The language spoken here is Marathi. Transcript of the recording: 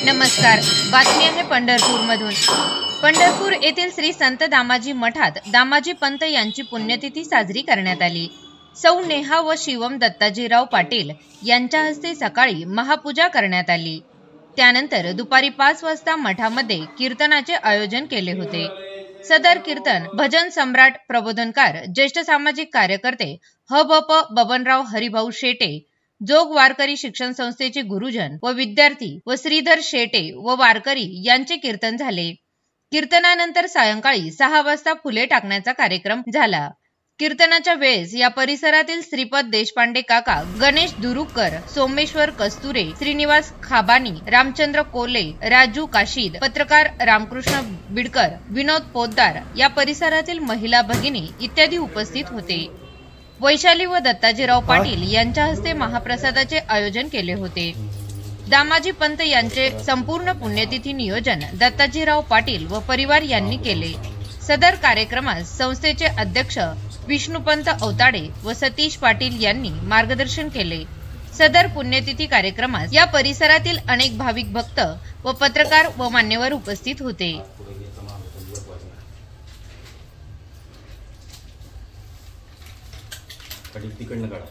नमस्कार. बातमी आहे पंढरपूरमधून. पंढरपूर येथील श्री संत दामाजी मठात दामाजी पंत यांची पुण्यतिथी साजरी करण्यात आली. सौ नेहा व शिवम दत्ताजीराव पाटील यांच्या हस्ते सकाळी महापूजा करण्यात आली. त्यानंतर दुपारी 5 वाजता मठामध्ये कीर्तनाचे आयोजन केले होते. सदर कीर्तन भजन सम्राट, प्रबोधनकार, ज्येष्ठ सामाजिक कार्यकर्ते ह.ब.प. बबनराव हरिभाऊ शेटे, जोग वारकरी शिक्षण संस्थेचे गुरुजन व विद्यार्थी व श्रीधर शेटे व वारकरी यांचे कीर्तन झाले. कीर्तनानंतर सायंकाळी 6 वाजता फुले टाकण्याचा कार्यक्रम झाला. कीर्तनाच्या वेळेस या परिसरातील श्रीपद देशपांडे काका, गणेश दुरुकर, सोमेश्वर कस्तुरे, श्रीनिवास खाबानी, रामचंद्र कोले, राजू काशीद, पत्रकार रामकृष्ण बिडकर, विनोद पोद्दार या परिसरातील महिला भगिनी इत्यादी उपस्थित होते. वैशाली व दत्ताजीराव पाटील यांच्या हस्ते महाप्रसादाचे आयोजन केले होते. दामाजी पंत यांचे संपूर्ण पुण्यतिथी नियोजन दत्ताजीराव पाटील व परिवार यांनी केले. सदर कार्यक्रमात संस्थेचे अध्यक्ष विष्णुपंत अवताडे व सतीश पाटील यांनी मार्गदर्शन केले. सदर पुण्यतिथी कार्यक्रमात या परिसरातील अनेक भाविक भक्त व पत्रकार व मान्यवर उपस्थित होते. तिकडनं काढा.